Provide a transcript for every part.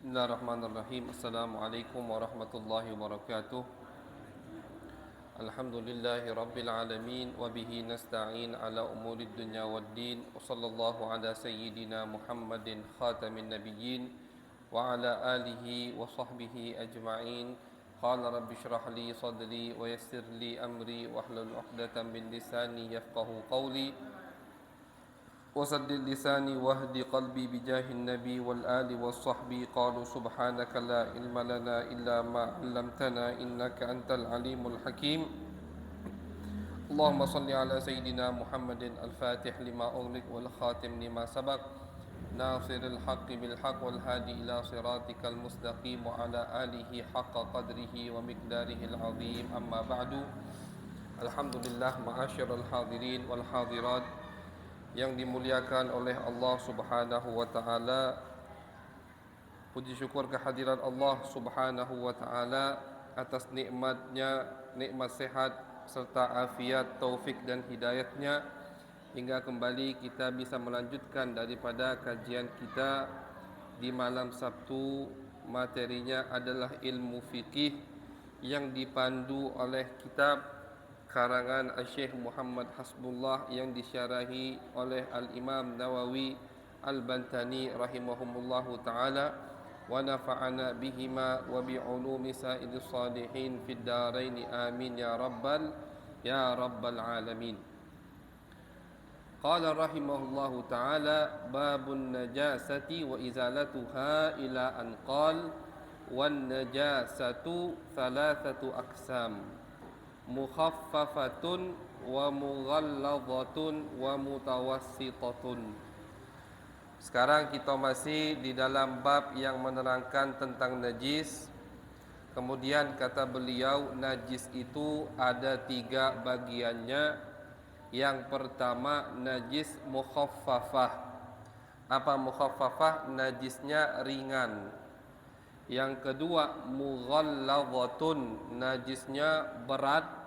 Bismillahirrahmanirrahim. Assalamualaikum warahmatullahi wabarakatuh. Alhamdulillahi rabbil alamin wa bihi nasta'in ala umurid dunya waddin. Wa sallallahu ala sayyidina Muhammadin khatamin nabiyyin wa ala alihi wa sahbihi ajma'in. Qala rabbi shrah li sadri wa yassir li amri wa hlul 'uqdatam min lisani yafqahu qawli. وسدد لساني واهد قلبي بجاه النبي والآل والصحب قالوا سبحانك لا علم لنا إلا ما علمتنا إنك أنت العليم الحكيم اللهم صل على سيدنا محمد الفاتح لما أغلق والخاتم لما سبق ناصر الحق بالحق والهادي إلى صراطك المستقيم وعلى آله حق قدره ومقداره العظيم أما بعد الحمد لله معاشر الحاضرين والحاضرات yang dimuliakan oleh Allah Subhanahu wa taala. Puji syukur kehadiran Allah Subhanahu wa taala atas nikmatnya, nikmat sehat serta afiat, taufik dan hidayatnya hingga kembali kita bisa melanjutkan daripada kajian kita di malam Sabtu. Materinya adalah ilmu fikih yang dipandu oleh kitab karangan Syekh Muhammad Hasbullah yang disyarahi oleh Al-Imam Nawawi Al-Bantani rahimahumullahu ta'ala wa nafa'ana bihima wa bi'ulumi sa'idus salihin fid daraini amin ya rabbal alamin. Qala rahimahullahu ta'ala babun najasati wa izalatuha ila an qal wan najasatu thalathatu aqsam mukhaffafatun wa mughalladhatun wa mutawassitatun. Sekarang kita masih di dalam bab yang menerangkan tentang najis. Kemudian kata beliau, najis itu ada 3 bagiannya. Yang pertama najis mukhaffafah. Apa mukhaffafah? Najisnya ringan. Yang kedua mughalladhatun, najisnya berat.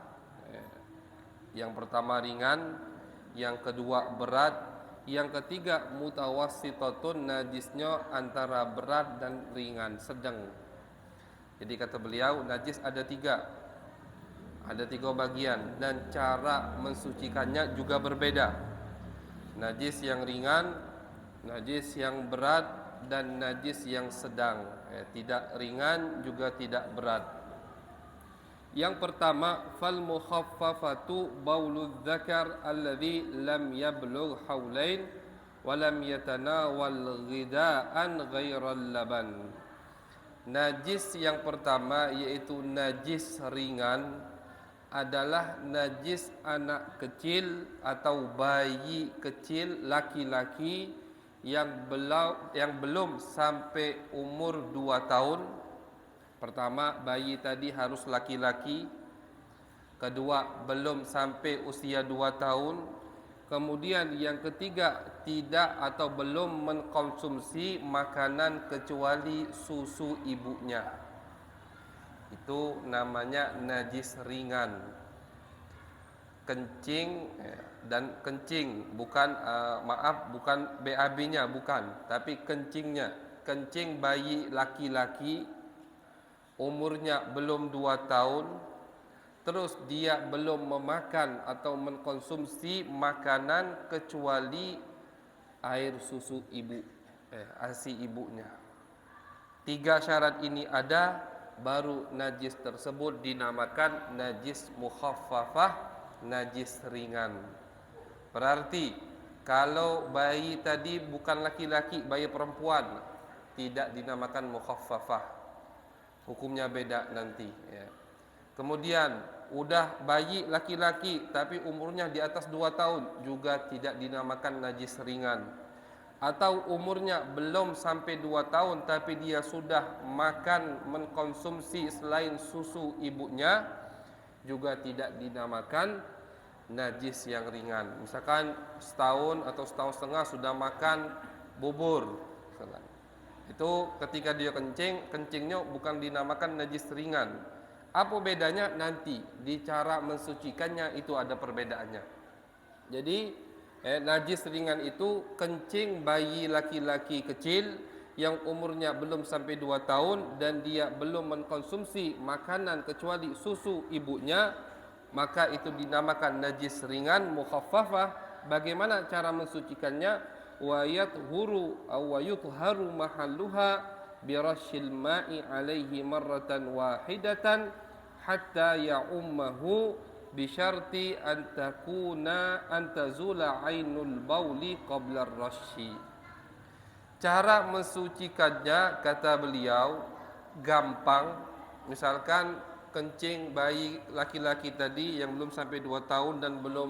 Yang pertama ringan, yang kedua berat, yang ketiga mutawassitatun, najisnya antara berat dan ringan, sedang. Jadi kata beliau najis ada 3. Ada 3 bagian dan cara mensucikannya juga berbeda. Najis yang ringan, najis yang berat dan najis yang sedang. Tidak ringan juga tidak berat. Yang pertama, fal mukhaffafatu bauludz zakar alladhi lam yablugh haulain wa lam yatanawal ghidaan ghairal laban. Najis yang pertama yaitu najis ringan adalah najis anak kecil atau bayi kecil laki-laki yang belum sampai umur 2 tahun. Pertama, bayi tadi harus laki-laki. Kedua, belum sampai usia 2 tahun. Kemudian yang ketiga, tidak atau belum mengkonsumsi makanan kecuali susu ibunya. Itu namanya najis ringan. Kencing dan kencing, bukan bukan BAB-nya, bukan, tapi kencingnya. Kencing bayi laki-laki umurnya belum 2 tahun, terus dia belum memakan atau mengkonsumsi makanan kecuali air susu ibu, ASI ibunya. 3 syarat ini ada, baru najis tersebut dinamakan najis mukhaffafah, najis ringan. Berarti kalau bayi tadi bukan laki-laki, bayi perempuan, tidak dinamakan mukhaffafah. Hukumnya beda nanti ya. Kemudian udah bayi laki-laki tapi umurnya di atas 2 tahun, juga tidak dinamakan najis ringan. Atau umurnya belum sampai 2 tahun tapi dia sudah makan mengkonsumsi selain susu ibunya, juga tidak dinamakan najis yang ringan. Misalkan setahun atau setahun setengah sudah makan bubur, itu ketika dia kencingnya bukan dinamakan najis ringan. Apa bedanya? Nanti di cara mensucikannya itu ada perbedaannya. Jadi najis ringan itu kencing bayi laki-laki kecil yang umurnya belum sampai 2 tahun dan dia belum mengkonsumsi makanan kecuali susu ibunya, maka itu dinamakan najis ringan mukhaffafah. Bagaimana cara mensucikannya? Wa yathuru aw wa yutharu mahalluha birashil ma'i alaihi marratan wahidatan hatta ya'ummahu bisyarti an takuna an tazula ainul bauli qabla ar-rashi. Cara mensucikannya kata beliau gampang. Misalkan kencing bayi laki-laki tadi yang belum sampai 2 tahun dan belum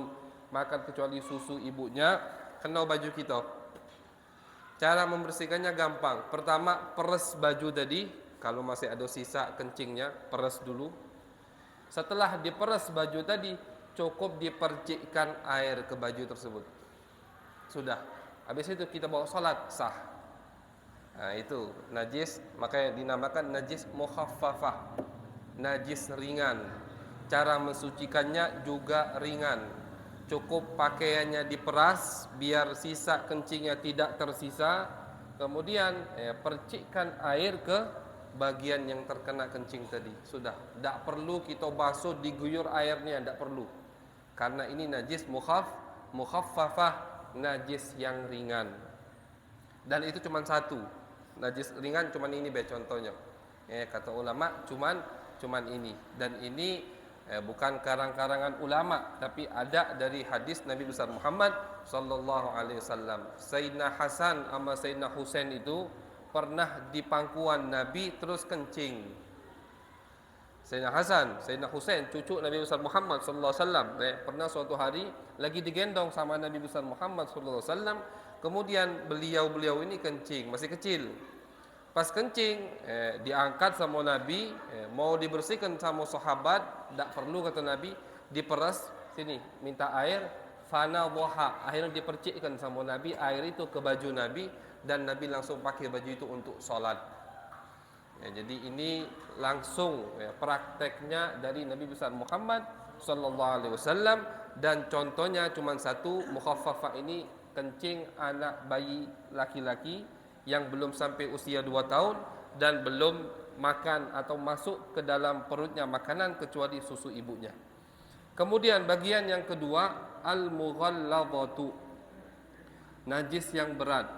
makan kecuali susu ibunya, kena baju kita. Cara membersihkannya gampang. Pertama, peres baju tadi. Kalau masih ada sisa kencingnya, peres dulu. Setelah diperes baju tadi, cukup dipercikkan air ke baju tersebut. Sudah. Habis itu kita bawa salat, sah. Nah, itu najis, makanya dinamakan najis mukhaffafah, najis ringan. Cara mensucikannya juga ringan. Cukup pakaiannya diperas biar sisa kencingnya tidak tersisa. Kemudian percikkan air ke bagian yang terkena kencing tadi. Sudah, tidak perlu kita basuh diguyur airnya, tidak perlu. Karena ini najis mukhaffafah, najis yang ringan. Dan itu cuma satu. Najis ringan cuman ini contohnya. Kata ulama cuman ini. Dan ini bukan karang-karangan ulama, tapi ada dari hadis Nabi besar Muhammad sallallahu alaihi wasallam. Sayyidina Hasan sama Sayyidina Husain itu pernah di pangkuan Nabi terus kencing. Sayyidina Hasan, Sayyidina Husain cucu Nabi besar Muhammad sallallahu alaihi wasallam, pernah suatu hari lagi digendong sama Nabi besar Muhammad sallallahu alaihi wasallam. Kemudian beliau ini kencing, masih kecil. Pas kencing diangkat sama Nabi, mau dibersihkan sama sahabat, tidak perlu kata Nabi, diperas sini, minta air, fana waha, akhirnya dipercikkan sama Nabi air itu ke baju Nabi dan Nabi langsung pakai baju itu untuk sholat. Jadi ini langsung prakteknya dari Nabi besar Muhammad sallallahu alaihi wasallam dan contohnya cuma satu, mukhaffafah ini kencing anak bayi laki-laki yang belum sampai usia 2 tahun dan belum makan atau masuk ke dalam perutnya makanan kecuali susu ibunya. Kemudian bagian yang kedua, al-mughalladhatu, najis yang berat.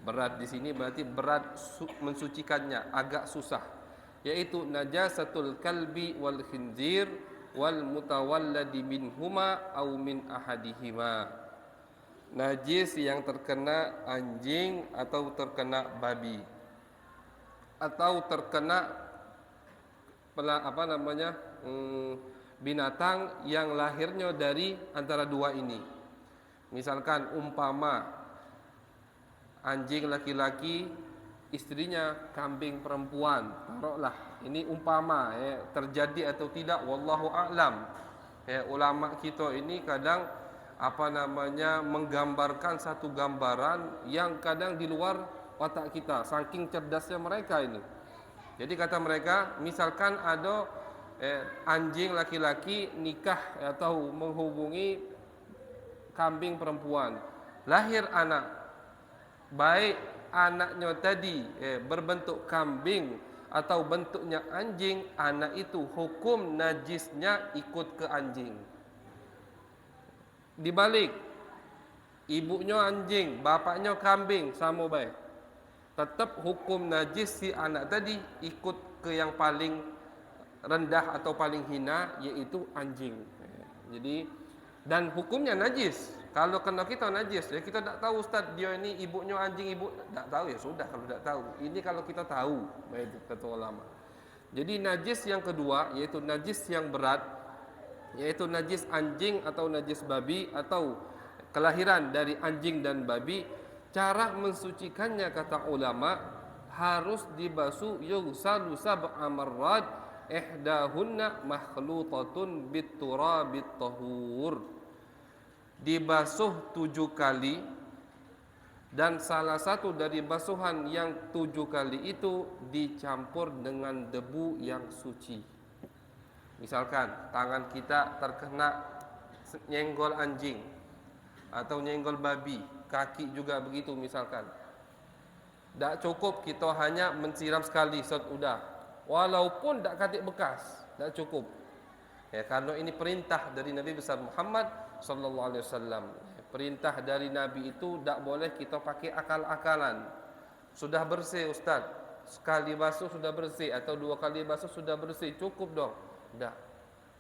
Berat di sini berarti berat mensucikannya, agak susah, yaitu najasatul kalbi wal khinzir wal mutawalladi minhuma au min ahadihima. Najis yang terkena anjing atau terkena babi atau terkena binatang yang lahirnya dari antara dua ini. Misalkan umpama anjing laki-laki istrinya kambing perempuan, taruhlah ini umpama terjadi atau tidak wallahu a'lam. Ulama kita ini kadang menggambarkan satu gambaran yang kadang di luar otak kita, saking cerdasnya mereka ini. Jadi kata mereka, misalkan ada anjing laki-laki nikah atau menghubungi kambing perempuan, lahir anak, baik anaknya tadi berbentuk kambing atau bentuknya anjing, anak itu hukum najisnya ikut ke anjing. Dibalik, ibunya anjing, bapaknya kambing, sama baik, tetap hukum najis si anak tadi ikut ke yang paling rendah atau paling hina, yaitu anjing. Jadi dan hukumnya najis. Kalau kena kita najis, kita tak tahu Ustaz, dia ini ibunya anjing, ibu tak tahu, ya sudah kalau tak tahu. Ini kalau kita tahu, baik kata ulama. Jadi najis yang kedua yaitu najis yang berat, yaitu najis anjing atau najis babi atau kelahiran dari anjing dan babi. Cara mensucikannya kata ulama harus dibasuh yughsalu sab'a marrat ihdahunna makhlutatun biturabit tahur. Dibasuh 7 kali dan salah satu dari basuhan yang 7 kali itu dicampur dengan debu yang suci. Misalkan tangan kita terkena nyenggol anjing atau nyenggol babi, kaki juga begitu misalkan. Tak cukup kita hanya mensiram sekali sudah. Walaupun tak katik bekas, tak cukup. Ya, karena ini perintah dari Nabi besar Muhammad sallallahu alaihi wasallam. Perintah dari Nabi itu tak boleh kita pakai akal-akalan. Sudah bersih ustaz, sekali basuh sudah bersih atau dua kali basuh sudah bersih, cukup dong. Tak.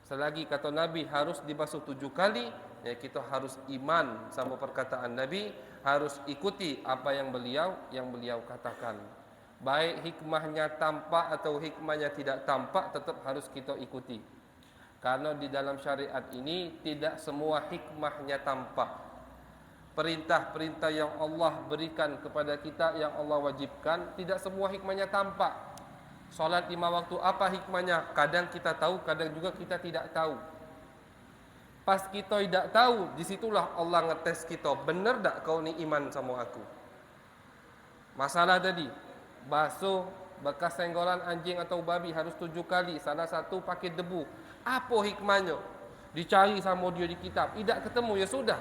Selagi kata Nabi harus dibasuh 7 kali, ya kita harus iman sama perkataan Nabi, harus ikuti apa yang beliau katakan. Baik hikmahnya tampak atau hikmahnya tidak tampak, tetap harus kita ikuti. Karena di dalam syariat ini tidak semua hikmahnya tampak. Perintah-perintah yang Allah berikan kepada kita, yang Allah wajibkan, tidak semua hikmahnya tampak. Salat 5 waktu apa hikmahnya? Kadang kita tahu, kadang juga kita tidak tahu. Pas kita tidak tahu, disitulah Allah ngetes kita. Benar tak kau ni iman sama aku? Masalah tadi, basuh bekas senggolan anjing atau babi harus 7 kali. Salah satu pakai debu. Apa hikmahnya? Dicari sama dia di kitab, tidak ketemu, ya sudah.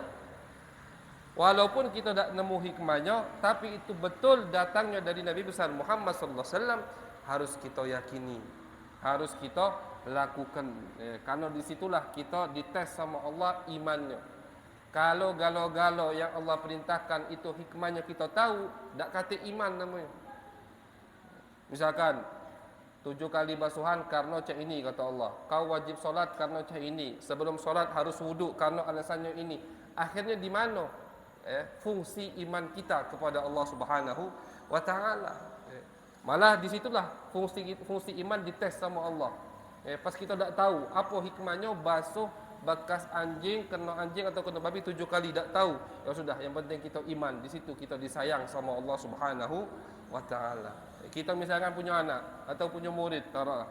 Walaupun kita tak nemu hikmahnya, tapi itu betul datangnya dari Nabi besar Muhammad sallallahu alaihi wasallam, harus kita yakini, harus kita lakukan. Karena disitulah kita dites sama Allah imannya. Kalau galo-galo yang Allah perintahkan itu hikmahnya kita tahu, tak kata iman namanya. Misalkan 7 kali basuhan karena cak ini kata Allah. Kau wajib solat karena cak ini. Sebelum solat harus wuduk karena alasannya ini. Akhirnya di mana fungsi iman kita kepada Allah Subhanahu wa taala? Malah disitulah fungsi iman dites sama Allah. Pas kita tak tahu apa hikmahnya basuh bekas anjing, kena anjing atau kena babi 7 kali, tak tahu. Ya sudah, yang penting kita iman. Di situ kita disayang sama Allah Subhanahu wa taala. Kita misalkan punya anak atau punya murid, taruhlah.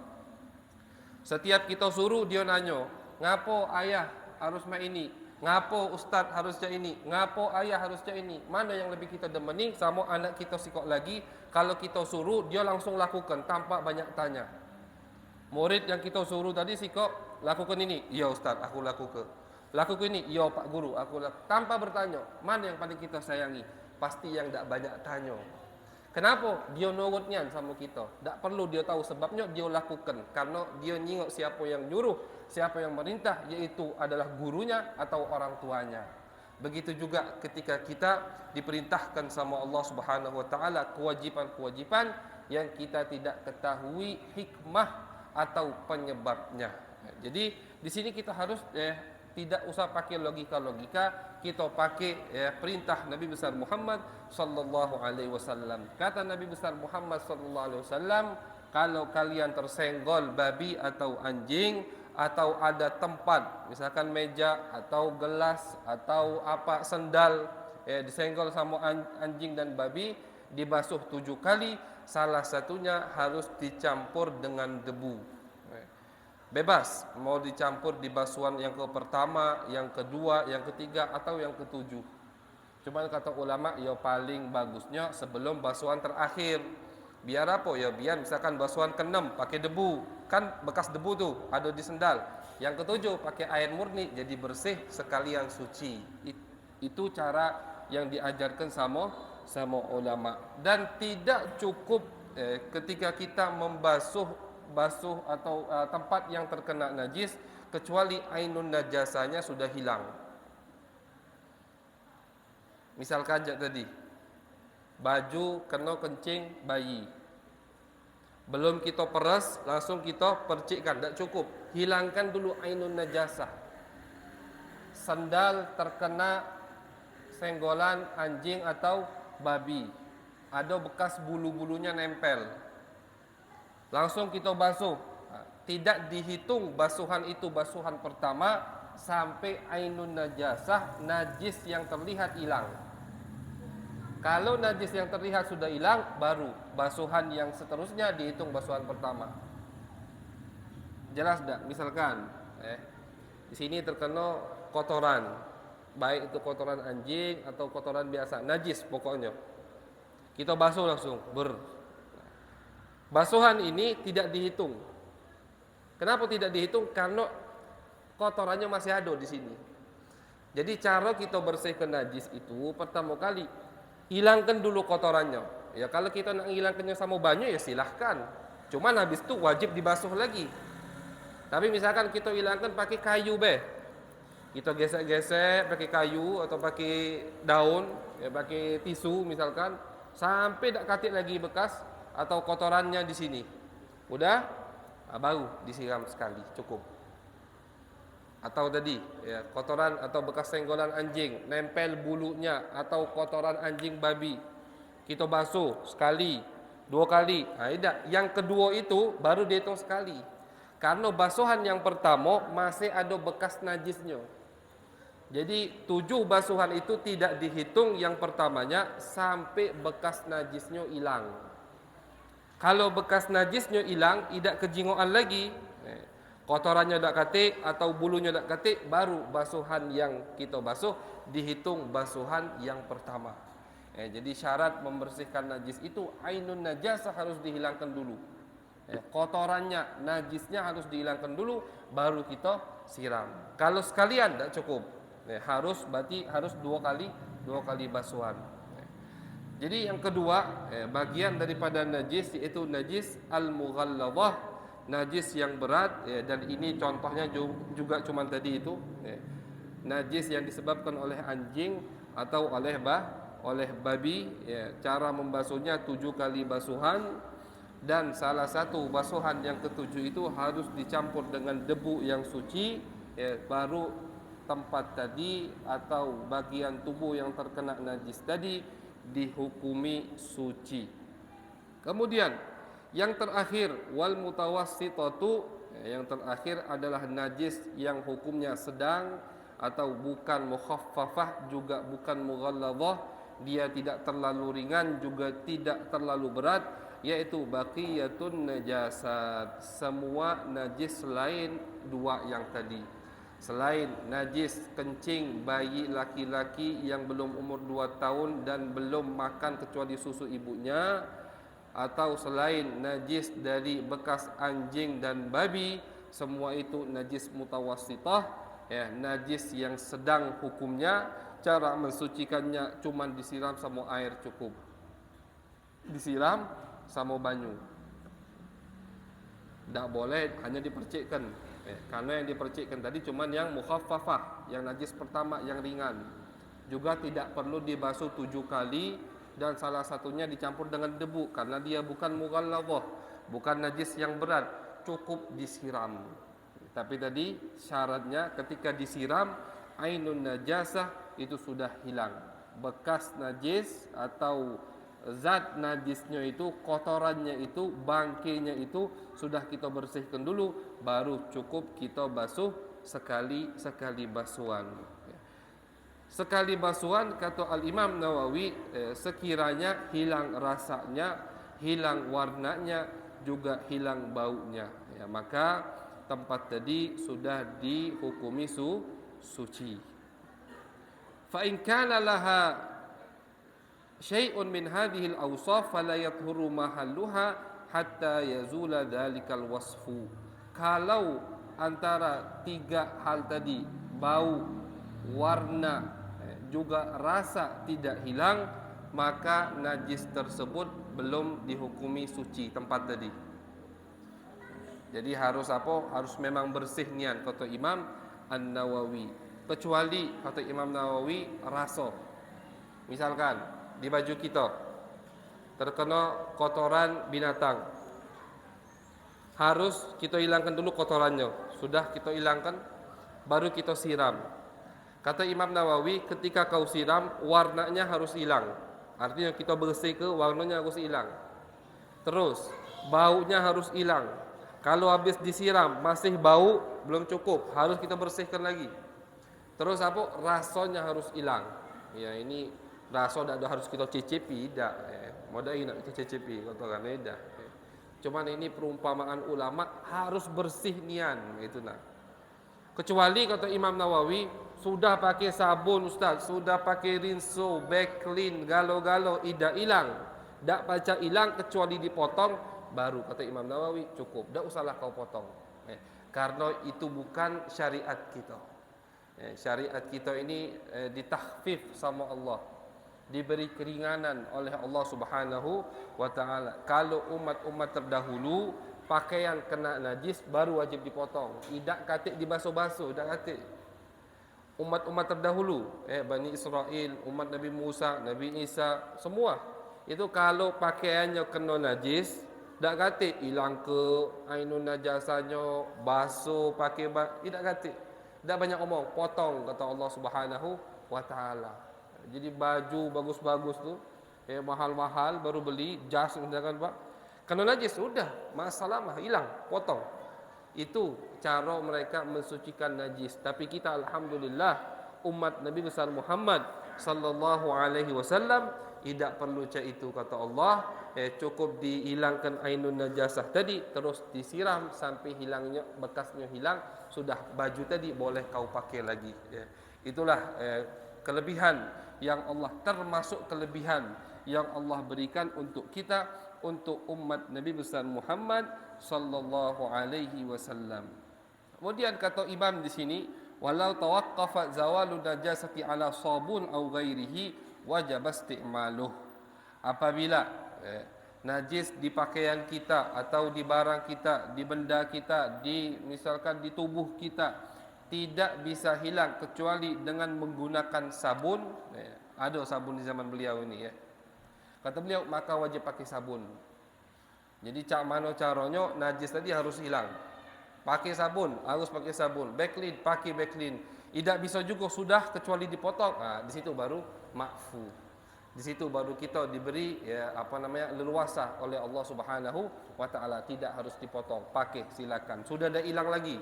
Setiap kita suruh dia nanya, "Ngapo ayah harus main ini? Ngapo ustaz harus cak ini? Ngapo ayah harus cak ini?" Mana yang lebih kita demeni? Sama anak kita sikok lagi, kalau kita suruh dia langsung lakukan tanpa banyak tanya. Murid yang kita suruh tadi sikok lakukan ini, "Ya ustaz, aku lakukan." Lakukan ini, "Ya pak guru, aku lakukan." Tanpa bertanya, mana yang paling kita sayangi? Pasti yang tak banyak tanya. Kenapa? Dia nurutnya sama kita. Tak perlu dia tahu sebabnya, dia lakukan. Karena dia nyingok siapa yang nyuruh, siapa yang merintah, yaitu adalah gurunya atau orang tuanya. Begitu juga ketika kita diperintahkan sama Allah Subhanahu wa taala kewajipan-kewajipan yang kita tidak ketahui hikmah atau penyebabnya. Jadi di sini kita harus tidak usah pakai logika-logika, kita pakai perintah Nabi besar Muhammad sallallahu alaihi wasallam. Kata Nabi besar Muhammad sallallahu alaihi wasallam, kalau kalian tersenggol babi atau anjing atau ada tempat, misalkan meja atau gelas atau apa sendal disenggol sama anjing dan babi, dibasuh 7 kali, salah satunya harus dicampur dengan debu. Bebas mau dicampur di basuhan yang ke pertama, yang kedua, yang ketiga atau yang ketujuh. Cuman kata ulama ya paling bagusnya sebelum basuhan terakhir. Biar apa ya? Biar misalkan basuhan ke-6 pakai debu, kan bekas debu tuh ada di sendal. Yang ketujuh pakai air murni jadi bersih sekalian suci. Itu cara yang diajarkan sama ulama. Dan tidak cukup ketika kita basuh atau tempat yang terkena najis kecuali ainun najasanya sudah hilang. Misalkan tadi baju kena kencing bayi, belum kita peras langsung kita percikkan, tak cukup. Hilangkan dulu ainun najasah. Sandal terkena senggolan anjing atau babi, ada bekas bulu-bulunya nempel, langsung kita basuh. Tidak dihitung basuhan itu basuhan pertama sampai ainun najasah, najis yang terlihat hilang. Kalau najis yang terlihat sudah hilang, baru basuhan yang seterusnya dihitung basuhan pertama. Jelas tak? Misalkan di sini terkena kotoran, baik itu kotoran anjing atau kotoran biasa, najis pokoknya, kita basuh langsung basuhan ini tidak dihitung. Kenapa tidak dihitung? Karena kotorannya masih ada di sini. Jadi cara kita bersihkan najis itu pertama kali hilangkan dulu kotorannya. Ya kalau kita nak hilangkannya sama banyu ya silahkan. Cuman habis itu wajib dibasuh lagi. Tapi misalkan kita hilangkan pakai kayu kita gesek-gesek pakai kayu atau pakai daun, ya pakai tisu misalkan, sampai tak katik lagi bekas atau kotorannya di sini. Udah, baru disiram sekali, cukup. Atau tadi, ya, kotoran atau bekas senggolan anjing, nempel bulunya atau kotoran anjing babi, kita basuh sekali, 2 kali. Yang kedua itu baru dihitung sekali. Karena basuhan yang pertama masih ada bekas najisnya. Jadi 7 basuhan itu tidak dihitung yang pertamanya sampai bekas najisnya hilang. Kalau bekas najisnya hilang, tidak kejingoan lagi, kotorannya tak katik atau bulunya tak katik, baru basuhan yang kita basuh dihitung basuhan yang pertama. Jadi syarat membersihkan najis itu ainun najasah harus dihilangkan dulu. Kotorannya, najisnya harus dihilangkan dulu, baru kita siram. Kalau sekalian tak cukup, berarti harus 2 kali basuhan. Jadi yang kedua, bagian daripada najis yaitu najis al-mughalladhah, najis yang berat, dan ini contohnya juga cuma tadi itu, najis yang disebabkan oleh anjing atau oleh babi, cara membasuhnya 7 kali basuhan. Dan salah satu basuhan yang ketujuh itu harus dicampur dengan debu yang suci, baru tempat tadi atau bagian tubuh yang terkena najis tadi dihukumi suci. Kemudian yang terakhir, wal mutawassitatu, yang terakhir adalah najis yang hukumnya sedang atau bukan mukhaffafah juga bukan mughalladhah, dia tidak terlalu ringan juga tidak terlalu berat, yaitu baqiyatun najasat, semua najis selain 2 yang tadi. Selain najis kencing bayi laki-laki yang belum umur 2 tahun dan belum makan kecuali susu ibunya, atau selain najis dari bekas anjing dan babi, semua itu najis mutawassitah, najis yang sedang hukumnya. Cara mensucikannya cuma disiram sama air cukup, disiram sama banyu, tak boleh hanya dipercikkan, karena yang dipercikkan tadi cuma yang mukhaffafah, yang najis pertama yang ringan. Juga tidak perlu dibasuh 7 kali, dan salah satunya dicampur dengan debu karena dia bukan mughalladhah, bukan najis yang berat, cukup disiram. Tapi tadi syaratnya ketika disiram ainun najasah itu sudah hilang, bekas najis atau zat najisnya itu, kotorannya itu, bangkainya itu sudah kita bersihkan dulu, baru cukup kita basuh sekali basuhan. Sekali basuhan, kata Al-Imam Nawawi, sekiranya hilang rasanya, hilang warnanya, juga hilang baunya, maka tempat tadi sudah dihukumi suci. Fa in kana laha syai'un min hadhil awsaf fala yathuru mahalluha hatta yazula dzalikal wasfu. Kalau antara 3 hal tadi, bau, warna, juga rasa tidak hilang, maka najis tersebut belum dihukumi suci tempat tadi. Jadi harus apa? Harus memang bersih nian, kata Imam An-Nawawi. Kecuali kata Imam Nawawi rasa. Misalkan di baju kita terkena kotoran binatang, harus kita hilangkan dulu kotorannya. Sudah kita hilangkan, baru kita siram. Kata Imam Nawawi, ketika kau siram, warnanya harus hilang. Artinya kita bersih ke, warnanya harus hilang. Terus baunya harus hilang. Kalau habis disiram masih bau, belum cukup, harus kita bersihkan lagi. Terus apa? Rasanya harus hilang. Ya, ini rasa tak ada harus kita cicipi, tak. Modal nak kita cicipi, kotoran dah. Cuman ini perumpamaan ulama, harus bersih nian, itu nak. Kecuali kata Imam Nawawi, sudah pakai sabun ustaz, sudah pakai rinso, back clean, galo-galo, tidak hilang, tak baca hilang kecuali dipotong, baru kata Imam Nawawi cukup, tak usahlah kau potong, karena itu bukan syariat kita. Syariat kita ini ditakhfif sama Allah. diberi keringanan oleh Allah Subhanahu wa taala. Kalau umat-umat terdahulu pakaian kena najis baru wajib dipotong, tidak katik dibasuh-basuh, tidak katik. Umat-umat terdahulu, Bani Israel, umat Nabi Musa, Nabi Isa, semua itu kalau pakaiannya kena najis, tak katik hilang ke ainun najasanya, basuh pakai tidak katik. Tak banyak omong, potong kata Allah Subhanahu wa taala. Jadi baju bagus-bagus tu, mahal-mahal baru beli, jas misalkan Pak, kena najis sudah, masalah mah hilang, potong. Itu cara mereka mensucikan najis. Tapi kita alhamdulillah umat Nabi besar Muhammad sallallahu alaihi wasallam tidak perlu cak itu kata Allah, cukup dihilangkan ainun najasah tadi terus disiram sampai hilangnya bekasnya hilang, sudah baju tadi boleh kau pakai lagi. Itulah kelebihan yang Allah, termasuk kelebihan yang Allah berikan untuk kita, untuk umat Nabi besar Muhammad sallallahu alaihi wasallam. Kemudian kata Imam di sini, walau tawaqqafa zawalu najasati ala sabun au ghairihi wajib isti'maluh. Apabila najis di pakaian kita atau di barang kita, di benda kita, misalkan di tubuh kita tidak bisa hilang kecuali dengan menggunakan sabun. Ada sabun di zaman beliau ini Kata beliau maka wajib pakai sabun. Jadi cak mana caranya najis tadi harus hilang. Pakai sabun, harus pakai sabun. Backlin, pakai backlin. Tidak bisa juga sudah kecuali dipotong. Di situ baru ma'fu. Di situ baru kita diberi leluasa oleh Allah Subhanahu wa taala, tidak harus dipotong. Pakai silakan. Sudah dah hilang lagi.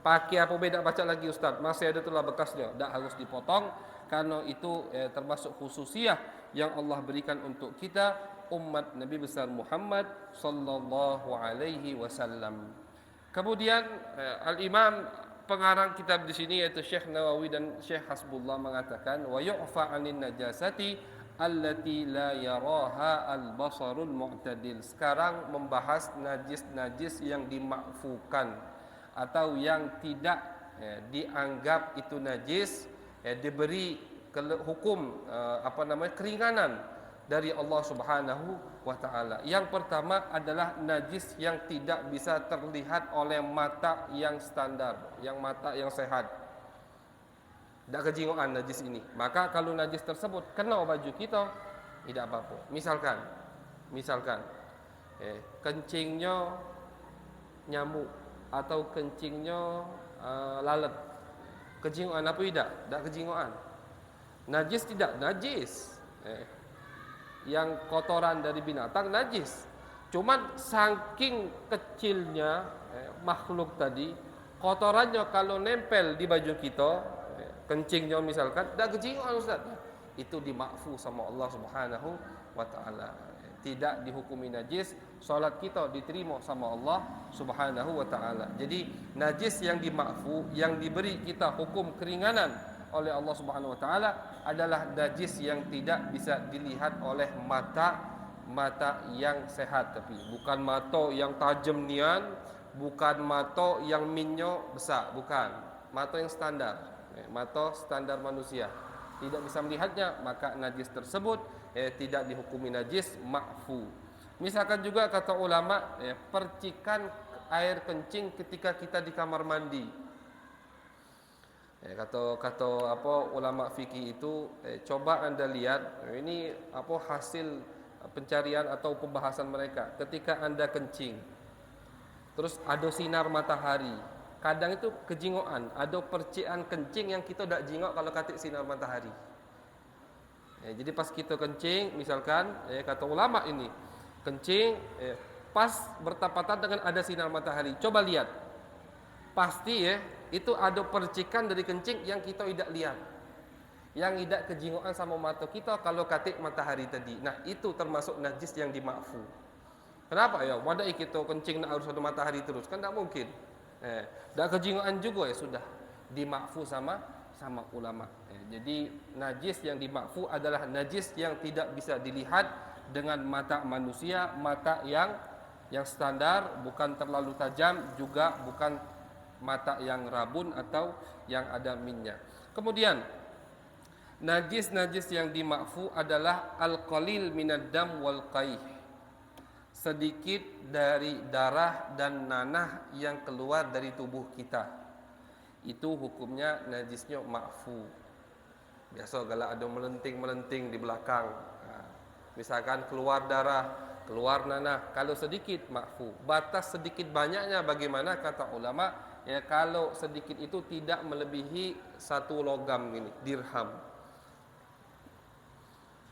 Pakai apa beda baca lagi Ustaz? Masih ada tulah bekasnya. Tak harus dipotong karena itu termasuk khususiyah yang Allah berikan untuk kita umat Nabi besar Muhammad sallallahu alaihi wasallam. Kemudian al-Imam pengarang kitab di sini yaitu Syekh Nawawi dan Syekh Hasbullah mengatakan wa yu'fa 'anil najasati allati la yaraha al-basarul mu'tadil. Sekarang membahas najis-najis yang dimakfukan atau yang tidak dianggap itu najis, diberi hukum keringanan dari Allah Subhanahu wa taala. Yang pertama adalah najis yang tidak bisa terlihat oleh mata yang standar, yang mata yang sehat. Tak kejingoan najis ini. Maka kalau najis tersebut kena baju kita, tidak apa-apa. Misalkan kencingnya nyamuk atau kencingnya lalat. Kejingoan apa tidak? Tak kejingoan. Najis tidak? Najis. Yang kotoran dari binatang najis. Cuman saking kecilnya makhluk tadi, kotorannya kalau nempel di baju kita, kencingnya misalkan, dah kejingoan Ustaz. Itu dimakfu sama Allah Subhanahu wa taala. Tidak dihukumi najis, solat kita diterima sama Allah Subhanahu wa taala. Jadi najis yang dimakfu, yang diberi kita hukum keringanan oleh Allah Subhanahu wa taala adalah najis yang tidak bisa dilihat oleh mata yang sehat, tapi bukan mata yang tajam nian, bukan mata yang minyo besar, bukan. Mata yang standar, mata standar manusia. Tidak bisa melihatnya, maka najis tersebut tidak dihukumi najis, makfu. Misalkan juga kata ulama, percikan air kencing ketika kita di kamar mandi. Kata ulama fikih itu, coba Anda lihat, ini hasil pencarian atau pembahasan mereka. Ketika Anda kencing, terus ada sinar matahari, kadang itu kejingoan, ada percikan kencing yang kita tak jingok kalau katik sinar matahari. Jadi pas kita kencing, misalkan kata ulama ini, kencing pas bertepatan dengan ada sinar matahari, coba lihat, pasti itu ada percikan dari kencing yang kita tidak lihat, yang tidak kejingoan sama mata kita kalau katik matahari tadi. Nah itu termasuk najis yang dimakfu. Kenapa ya? Wadai kita kencing nak harus ada matahari terus, kan tak mungkin. Dah kejingoan juga sudah dimakfu sama ulama. Jadi najis yang dimakfu adalah najis yang tidak bisa dilihat dengan mata manusia, mata yang standar, bukan terlalu tajam, juga bukan mata yang rabun atau yang ada minyak. Kemudian Najis-najis yang dimakfu adalah al-qalil minad dam wal qaih. Sedikit dari darah dan nanah yang keluar dari tubuh kita. Itu hukumnya najisnya makfu. Biasa kalau ada melenting-melenting di belakang. Misalkan keluar darah, keluar nanah, kalau sedikit makfu. Batas sedikit banyaknya bagaimana kata ulama? Ya, kalau sedikit itu tidak melebihi 1 logam ini, dirham.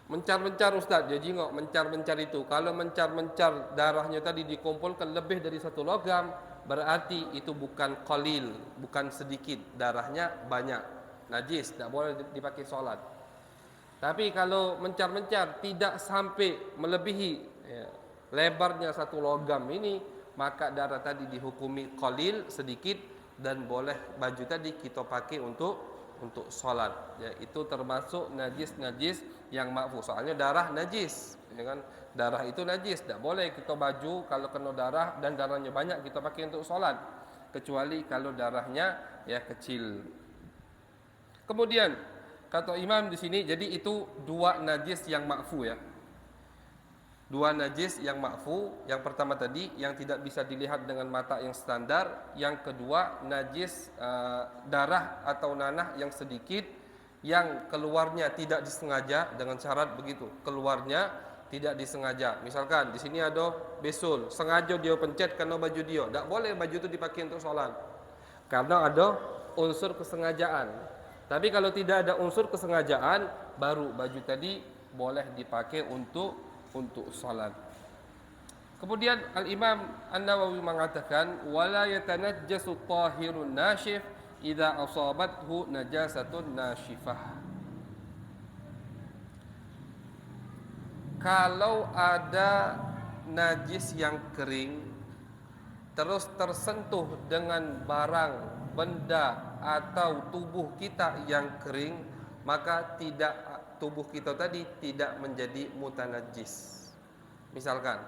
Mencar-mencar Ustaz, dia jingok mencar-mencar itu. Kalau mencar-mencar darahnya tadi dikumpulkan lebih dari 1 logam, berarti itu bukan qalil, bukan sedikit, darahnya banyak. Najis, tidak boleh dipakai solat. Tapi kalau mencar-mencar tidak sampai melebihi ya, lebarnya 1 logam ini, maka darah tadi dihukumi qalil, sedikit, dan boleh baju tadi kita pakai untuk solat. Ya, itu termasuk najis-najis yang makfu. Soalnya darah najis, ya kan? Darah itu najis, tidak boleh kita baju kalau kena darah dan darahnya banyak kita pakai untuk solat, kecuali kalau darahnya ya kecil. Kemudian kata Imam di sini, jadi itu 2 najis yang makfu ya. 2 najis yang makfu. Yang pertama tadi yang tidak bisa dilihat dengan mata yang standar. Yang kedua najis darah atau nanah yang sedikit, yang keluarnya tidak disengaja, dengan syarat begitu, keluarnya tidak disengaja. Misalkan di sini ada besul, sengaja dia pencet karena baju dia, tidak boleh baju itu dipakai untuk sholat karena ada unsur kesengajaan. Tapi kalau tidak ada unsur kesengajaan, baru baju tadi boleh dipakai untuk salat. Kemudian Al-Imam An-Nawawi mengatakan wala yatanajjasu tahirun nasyif idza asabathu najasatun nasyifah. Kalau ada najis yang kering terus tersentuh dengan barang, benda atau tubuh kita yang kering, maka tubuh kita tadi tidak menjadi mutanajis. Misalkan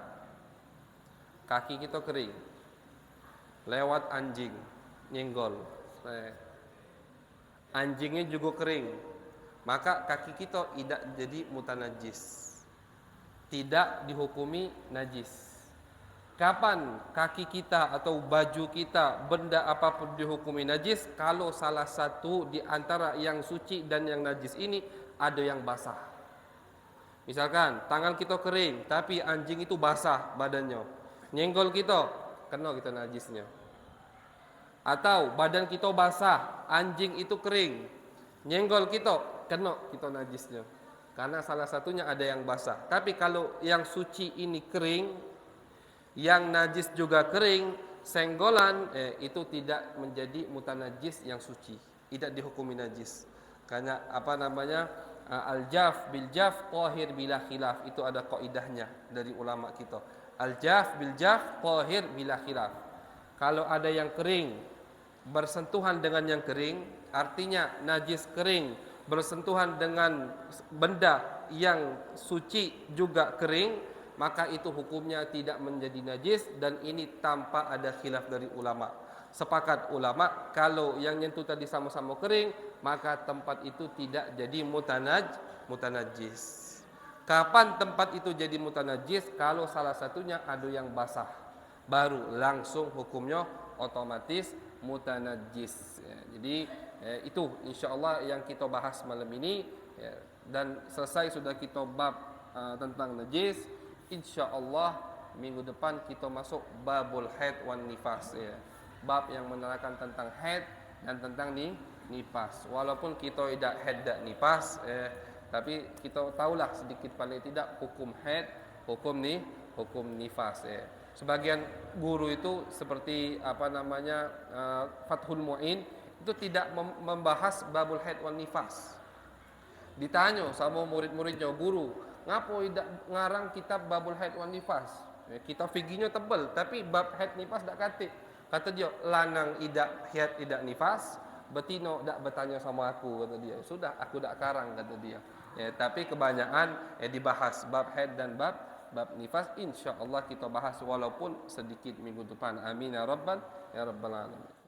kaki kita kering, lewat anjing, nyenggol, anjingnya juga kering, maka kaki kita tidak jadi mutanajis, tidak dihukumi najis. Kapan kaki kita atau baju kita, benda apapun dihukumi najis? Kalau salah satu di antara yang suci dan yang najis ini ada yang basah. Misalkan tangan kita kering, tapi anjing itu basah badannya, nyenggol kita, kena kita najisnya. Atau badan kita basah, anjing itu kering, nyenggol kita, kena kita najisnya. Karena salah satunya ada yang basah. Tapi kalau yang suci ini kering, yang najis juga kering, senggolan, itu tidak menjadi mutanajis yang suci, tidak dihukumi najis. Karena al-jaf bil jaf tahir bila khilaf, itu ada kaidahnya dari ulama kita. Al-jaf bil jaf tahir bila khilaf. Kalau ada yang kering bersentuhan dengan yang kering, artinya najis kering bersentuhan dengan benda yang suci juga kering, maka itu hukumnya tidak menjadi najis. Dan ini tanpa ada khilaf dari ulama. Sepakat ulama kalau yang nyentuh tadi sama-sama kering, maka tempat itu tidak jadi mutanajis. Kapan tempat itu jadi mutanajis? Kalau salah satunya ada yang basah, baru langsung hukumnya otomatis mutanajis. Jadi itu insyaallah yang kita bahas malam ini, dan selesai sudah kita bab tentang najis. InsyaAllah minggu depan kita masuk babul haid wan nifas, bab yang menerangkan tentang haid dan tentang nifas. Walaupun kita tidak haid dan nifas, tapi kita tahulah sedikit paling tidak hukum haid, hukum nifas. Sebagian guru itu seperti Fathul Mu'in itu tidak membahas babul haid wan nifas. Ditanya sama murid-muridnya, guru, ngapo tidak ngarang kitab babul haid wan nifas? Kita figinya tebal, tapi bab haid nifas tak katik. Kata dia, lanang idak haid idak nifas, betino dak bertanya sama aku, kata dia. Sudah, aku dak karang, kata dia. Tapi kebanyakan dibahas bab haid dan bab nifas. InsyaAllah kita bahas walaupun sedikit minggu depan. Amin ya rabbal alamin.